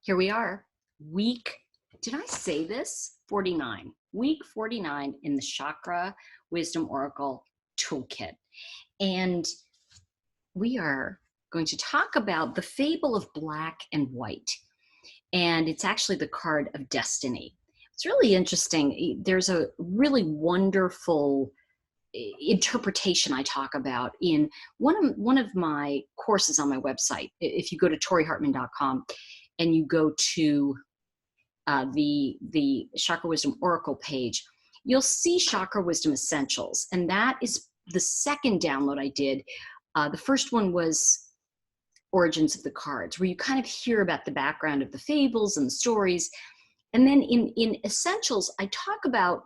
Here we are, did I say this? 49, week 49 in the Chakra Wisdom Oracle Toolkit. And we are going to talk about the fable of black and white. And it's actually the card of destiny. It's really interesting. There's a really wonderful interpretation I talk about in one of my courses on my website. If you go to torihartman.com and you go to the Chakra Wisdom Oracle page, you'll see Chakra Wisdom Essentials. And that is the second download I did. The first one was Origins of the Cards, where you kind of hear about the background of the fables and the stories. And then in Essentials, I talk about,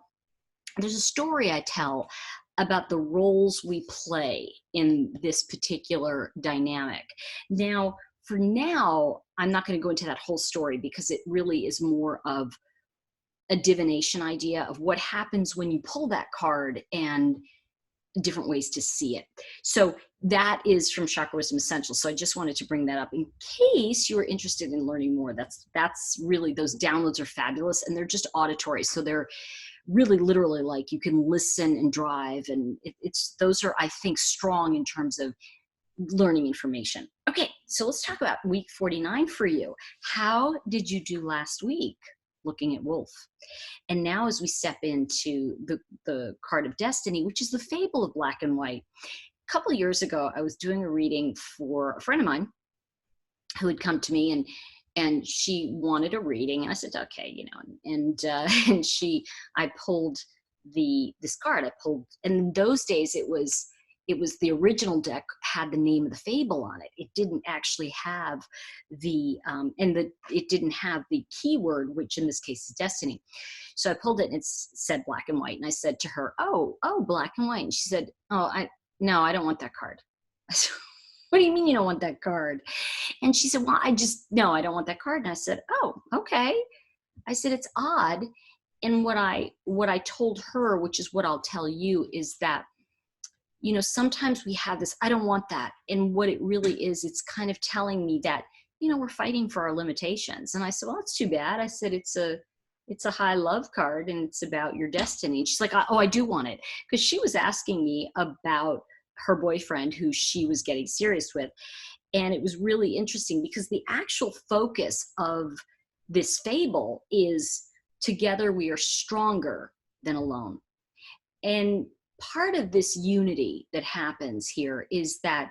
there's a story I tell about the roles we play in this particular dynamic. Now, for now, I'm not going to go into that whole story because it really is more of a divination idea of what happens when you pull that card and different ways to see it. So that is from Chakra Wisdom Essentials. So I just wanted to bring that up in case you were interested in learning more. That's really, those downloads are fabulous, and they're just auditory. So they're really literally like you can listen and drive, and those are, I think, strong in terms of learning information. Okay, so let's talk about week 49 for you. How did you do last week? Looking at Wolf. And now as we step into the card of destiny, which is the fable of black and white. A couple of years ago, I was doing a reading for a friend of mine who had come to me, and she wanted a reading, and I said, okay, you know, and I pulled this card. And in those days it was the original deck had the name of the fable on it. It didn't actually have it didn't have the keyword, which in this case is destiny. So I pulled it, and it said black and white. And I said to her, oh, black and white. And she said, no, I don't want that card. I said, what do you mean you don't want that card? And she said, well, no, I don't want that card. And I said, oh, okay. I said, it's odd. And what I told her, which is what I'll tell you, is that, you know, sometimes we have this, I don't want that. And what it really is, it's kind of telling me that, you know, we're fighting for our limitations. And I said, well, that's too bad. I said, it's a high love card, and it's about your destiny. And she's like, oh, I do want it. Because she was asking me about her boyfriend who she was getting serious with. And it was really interesting because the actual focus of this fable is together we are stronger than alone. And part of this unity that happens here is that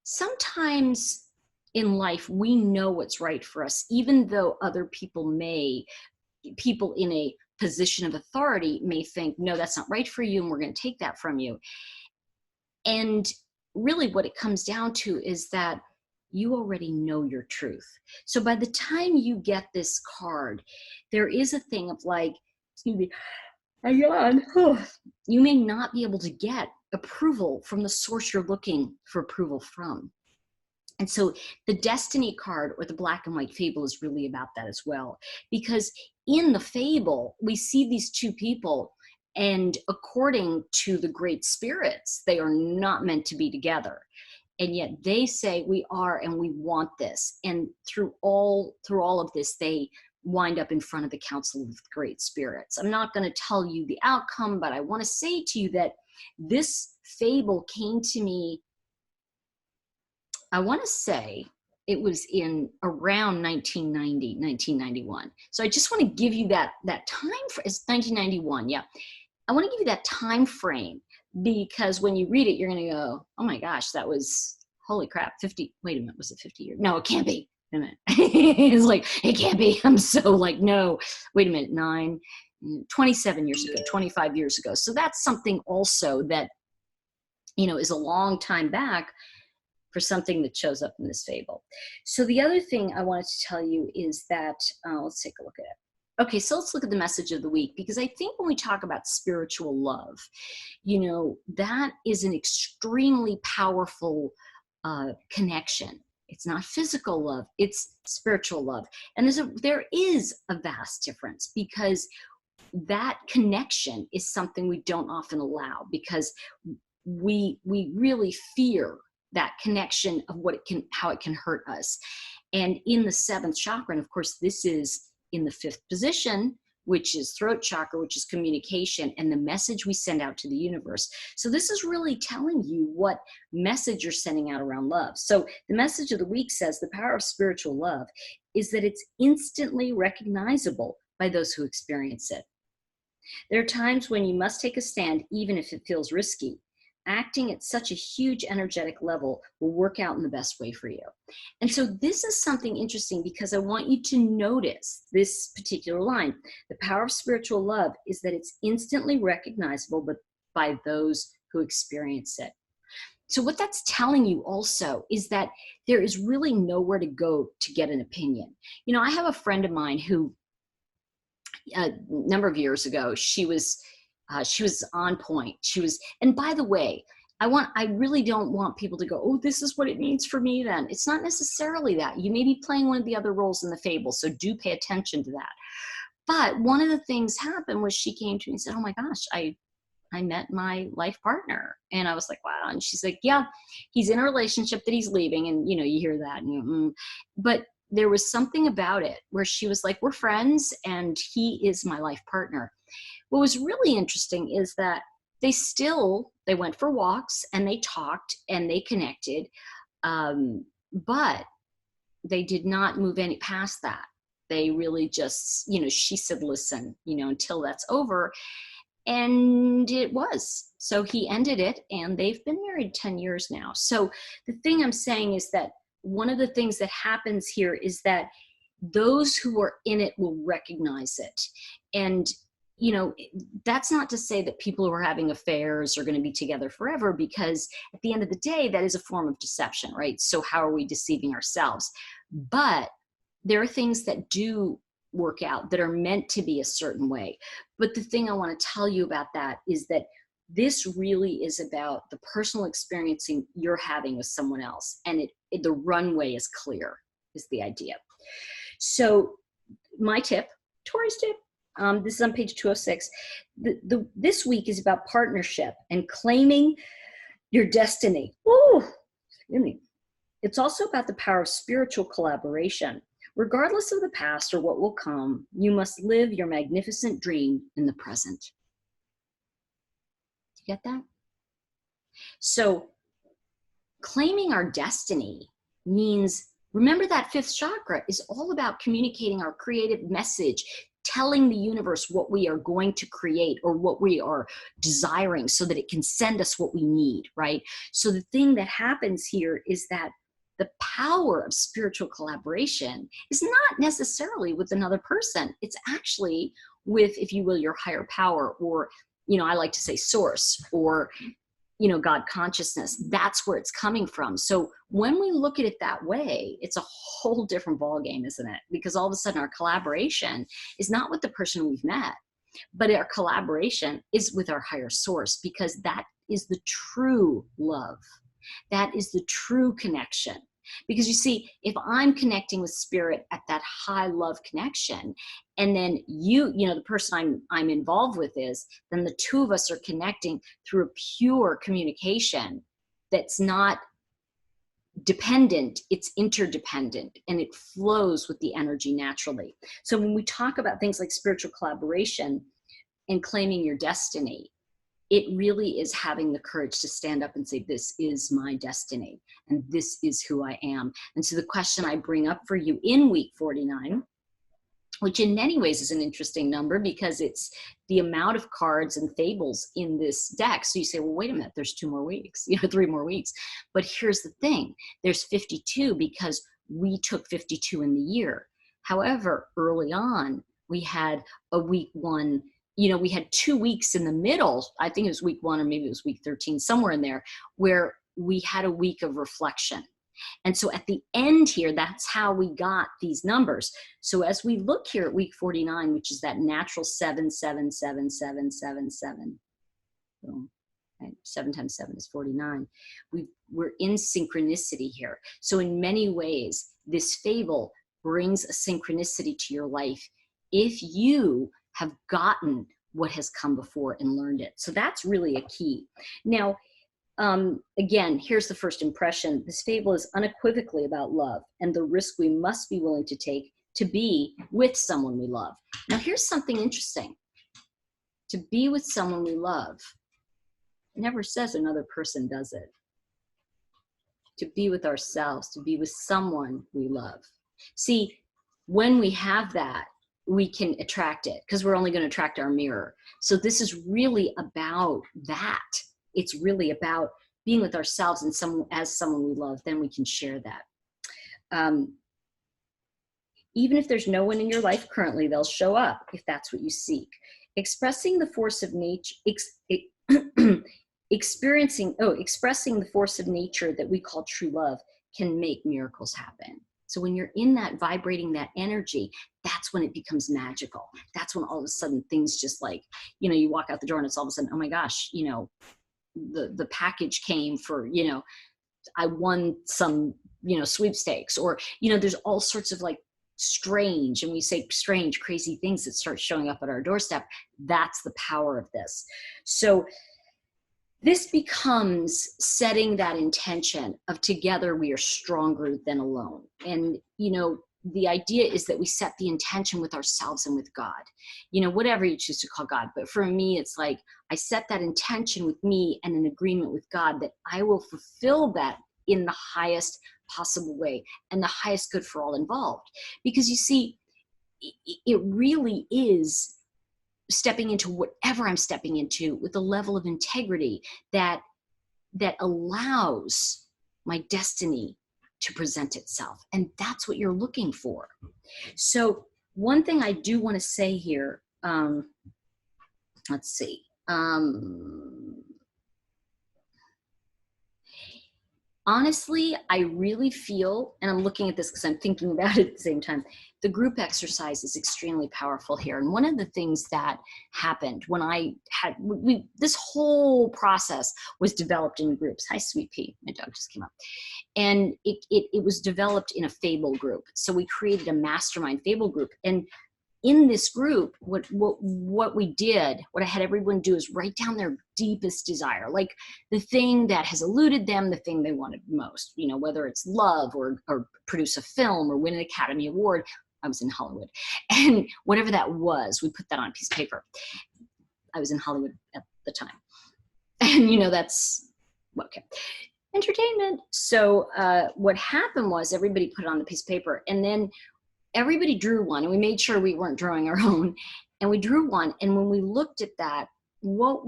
sometimes in life we know what's right for us, even though other people in a position of authority may think, no, that's not right for you, and we're going to take that from you. And really what it comes down to is that you already know your truth. So by the time you get this card, there is a thing of like, excuse me, you may not be able to get approval from the source you're looking for approval from. And so the destiny card, or the black and white fable, is really about that as well. Because in the fable, we see these two people, and according to the great spirits, they are not meant to be together. And yet they say we are, and we want this. And through all of this, they wind up in front of the Council of Great Spirits. I'm not going to tell you the outcome, but I want to say to you that this fable came to me, I want to say it was in around 1990, 1991. So I just want to give you that time frame. It's 1991, yeah. I want to give you that time frame because when you read it, you're going to go, oh my gosh, that was, holy crap, 50, wait a minute, was it 50 years? No, it can't be. Wait a minute. It's like, it can't be. I'm so like, no, wait a minute, 27 years ago, 25 years ago. So that's something also that, you know, is a long time back for something that shows up in this fable. So the other thing I wanted to tell you is that, let's take a look at it. Okay, so let's look at the message of the week, because I think when we talk about spiritual love, you know, that is an extremely powerful connection. It's not physical love, it's spiritual love. And there is a vast difference, because that connection is something we don't often allow, because we really fear that connection of how it can hurt us. And in the seventh chakra, and of course, this is in the fifth position, which is throat chakra, which is communication and the message we send out to the universe. So this is really telling you what message you're sending out around love. So the message of the week says the power of spiritual love is that it's instantly recognizable by those who experience it. There are times when you must take a stand, even if it feels risky. Acting at such a huge energetic level will work out in the best way for you. And so this is something interesting because I want you to notice this particular line. The power of spiritual love is that it's instantly recognizable by those who experience it. So what that's telling you also is that there is really nowhere to go to get an opinion. You know, I have a friend of mine who a number of years ago, she was on point. And by the way, I really don't want people to go, oh, this is what it means for me then. It's not necessarily that. You may be playing one of the other roles in the fable, so do pay attention to that. But one of the things happened was she came to me and said, oh my gosh, I met my life partner. And I was like, wow. And she's like, yeah, he's in a relationship that he's leaving. And, you know, you hear that. And but there was something about it where she was like, we're friends and he is my life partner. What was really interesting is that they went for walks and they talked and they connected, but they did not move any past that. They really just, you know, she said, listen, you know, until that's over. And it was. So he ended it and they've been married 10 years now. So the thing I'm saying is that one of the things that happens here is that those who are in it will recognize it. And you know, that's not to say that people who are having affairs are going to be together forever, because at the end of the day, that is a form of deception, right? So how are we deceiving ourselves? But there are things that do work out that are meant to be a certain way. But the thing I want to tell you about that is that this really is about the personal experiencing you're having with someone else. And the runway is clear, is the idea. So my tip, Tori's tip, this is on page 206. This week is about partnership and claiming your destiny. Ooh, excuse me. It's also about the power of spiritual collaboration. Regardless of the past or what will come, you must live your magnificent dream in the present. Do you get that? So claiming our destiny means, remember that fifth chakra is all about communicating our creative message, telling the universe what we are going to create or what we are desiring so that it can send us what we need, right? So the thing that happens here is that the power of spiritual collaboration is not necessarily with another person. It's actually with, if you will, your higher power, or, you know, I like to say source, or, you know, God consciousness. That's where it's coming from. So when we look at it that way, it's a whole different ballgame, isn't it? Because all of a sudden our collaboration is not with the person we've met, but our collaboration is with our higher source, because that is the true love. That is the true connection. Because you see, if I'm connecting with spirit at that high love connection, and then you know, the person I'm involved with is, then the two of us are connecting through a pure communication that's not dependent, it's interdependent, and it flows with the energy naturally. So when we talk about things like spiritual collaboration and claiming your destiny, it really is having the courage to stand up and say, this is my destiny and this is who I am. And so the question I bring up for you in week 49, which in many ways is an interesting number because it's the amount of cards and fables in this deck. So you say, well, wait a minute, there's 2 more weeks, you know, 3 more weeks. But here's the thing, there's 52 because we took 52 in the year. However, early on, we had a week 1, you know, we had 2 weeks in the middle. I think it was week 1 or maybe it was week 13, somewhere in there, where we had a week of reflection. And so at the end here, that's how we got these numbers. So as we look here at week 49, which is that natural 7, 7, 7, 7, 7, 7. Boom. Right? 7 times 7 is 49. We're in synchronicity here. So in many ways, this fable brings a synchronicity to your life if you have gotten what has come before and learned it. So that's really a key. Now, Again, here's the first impression. This fable is unequivocally about love and the risk we must be willing to take to be with someone we love. Now, here's something interesting. To be with someone we love, it never says another person does it. To be with ourselves, to be with someone we love. See, when we have that, we can attract it, because we're only going to attract our mirror. So this is really about that. It's really about being with ourselves and as someone we love. Then we can share that. Even if there's no one in your life currently, they'll show up if that's what you seek. Expressing the force of nature, expressing the force of nature that we call true love can make miracles happen. So when you're in that, vibrating that energy, that's when it becomes magical. That's when all of a sudden things just like, you know, you walk out the door and it's all of a sudden, oh my gosh, you know, the package came for, you know, I won some, you know, sweepstakes, or, you know, there's all sorts of like strange, and we say strange, crazy things that start showing up at our doorstep. That's the power of this. So this becomes setting that intention of together we are stronger than alone. And, you know, the idea is that we set the intention with ourselves and with God, you know, whatever you choose to call God. But for me, it's like I set that intention with me and an agreement with God that I will fulfill that in the highest possible way and the highest good for all involved. Because you see, it really is stepping into whatever I'm stepping into with a level of integrity that allows my destiny to present itself. And that's what you're looking for. So one thing I do want to say here, let's see. Honestly, I really feel, and I'm looking at this because I'm thinking about it at the same time, the group exercise is extremely powerful here. And one of the things that happened when I had, this whole process was developed in groups. Hi, Sweet Pea, my dog just came up. And it was developed in a fable group. So we created a mastermind fable group. And in this group, what we did, what I had everyone do is write down their deepest desire, like the thing that has eluded them, the thing they wanted most, you know, whether it's love or produce a film or win an Academy Award. I was in Hollywood. And whatever that was, we put that on a piece of paper. I was in Hollywood at the time. And, you know, that's, okay, entertainment. So what happened was everybody put it on the piece of paper, and then everybody drew one, and we made sure we weren't drawing our own, and we drew one. And when we looked at that, what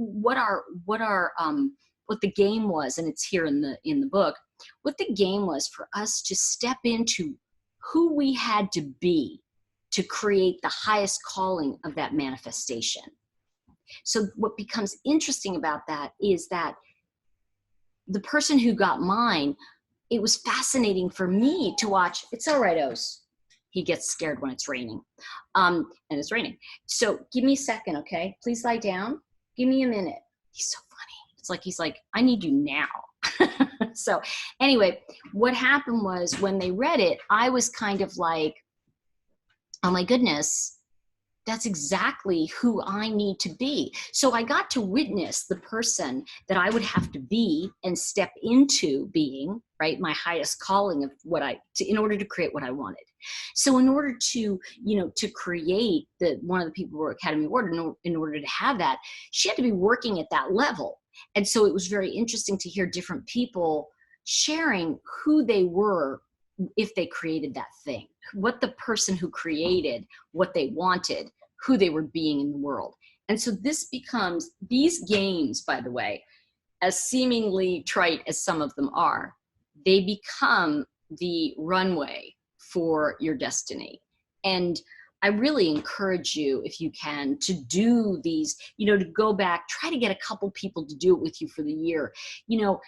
the game was, and it's here in the book, what the game was for us to step into who we had to be to create the highest calling of that manifestation. So what becomes interesting about that is that the person who got mine, it was fascinating for me to watch. It's all right, Oz. He gets scared when it's raining, and it's raining. So give me a second, okay? Please lie down. Give me a minute. He's so funny. It's like, he's like, I need you now. So anyway, what happened was when they read it, I was kind of like, oh my goodness, that's exactly who I need to be. So I got to witness the person that I would have to be and step into being, right? My highest calling of in order to create what I wanted. So in order to, you know, to create one of the people who were Academy Award, in order to have that, she had to be working at that level. And so it was very interesting to hear different people sharing who they were if they created that thing, what the person who created what they wanted, who they were being in the world. And so this becomes, these games, by the way, as seemingly trite as some of them are, they become the runway for your destiny. And I really encourage you, if you can, to do these, you know, to go back, try to get a couple people to do it with you for the year. You know,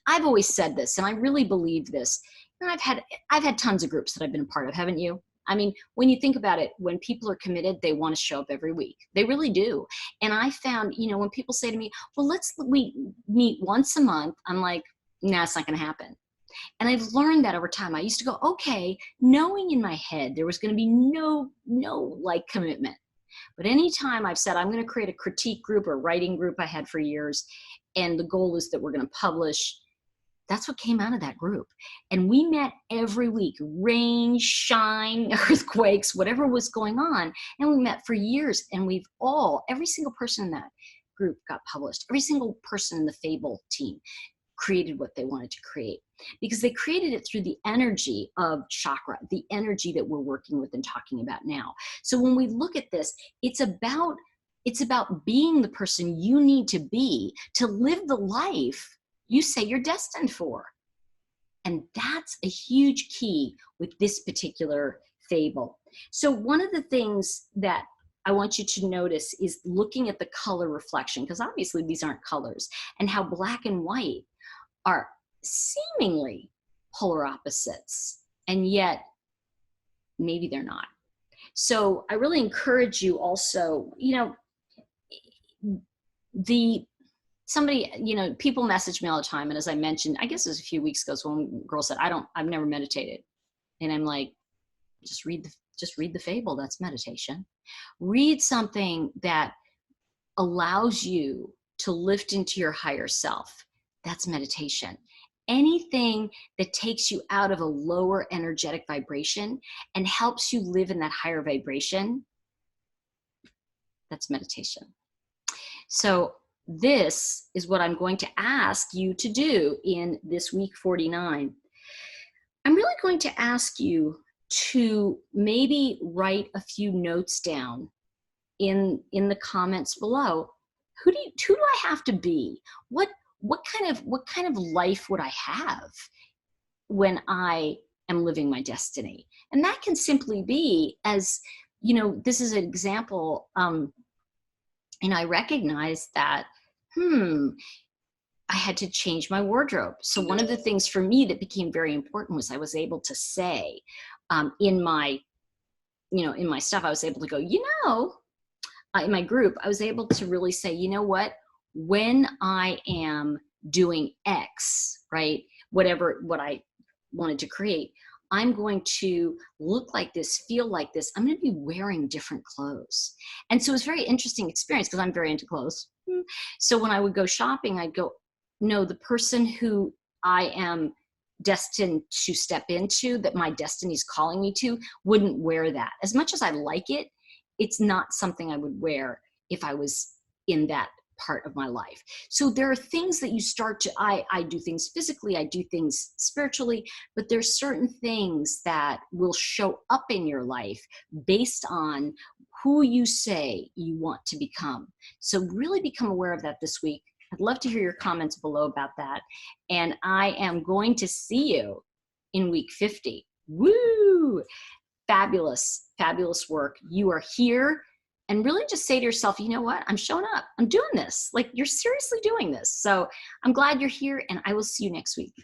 I've always said this, and I really believe this. And I've had tons of groups that I've been a part of, haven't you? I mean, when you think about it, when people are committed, they want to show up every week. They really do. And I found, you know, when people say to me, well, we meet once a month, I'm like, nah, it's not going to happen. And I've learned that over time. I used to go, okay, knowing in my head there was going to be no like commitment. But anytime I've said I'm going to create a critique group or writing group I had for years, and the goal is that we're going to publish. That's what came out of that group. And we met every week, rain, shine, earthquakes, whatever was going on. And we met for years, and every single person in that group got published. Every single person in the Fable team created what they wanted to create, because they created it through the energy of chakra, the energy that we're working with and talking about now. So when we look at this, it's about being the person you need to be to live the life you say you're destined for. And that's a huge key with this particular fable. So one of the things that I want you to notice is looking at the color reflection, because obviously these aren't colors, and how black and white are seemingly polar opposites, and yet maybe they're not. So I really encourage you also, people message me all the time. And as I mentioned, I guess it was a few weeks ago, so one girl said, I've never meditated. And I'm like, just read the fable. That's meditation. Read something that allows you to lift into your higher self. That's meditation. Anything that takes you out of a lower energetic vibration and helps you live in that higher vibration, that's meditation. So this is what I'm going to ask you to do in this week 49. I'm really going to ask you to maybe write a few notes down in the comments below. Who do I have to be? What kind of life would I have when I am living my destiny? And that can simply be, as this is an example, and I recognize that I had to change my wardrobe. So one of the things for me that became very important was I was able to say in my stuff, I was able to go, in my group, I was able to really say, you know what, when I am doing X, right, what I wanted to create, I'm going to look like this, feel like this. I'm going to be wearing different clothes. And so it was a very interesting experience because I'm very into clothes. So when I would go shopping, I'd go, no, the person who I am destined to step into, that my destiny is calling me to, wouldn't wear that. As much as I like it, it's not something I would wear if I was in that part of my life. So there are things that you start to, I do things physically, I do things spiritually, but there's certain things that will show up in your life based on who you say you want to become. So really become aware of that this week. I'd love to hear your comments below about that. And I am going to see you in week 50. Woo! Fabulous, fabulous work. You are here. And really just say to yourself, you know what? I'm showing up. I'm doing this. Like, you're seriously doing this. So I'm glad you're here, and I will see you next week.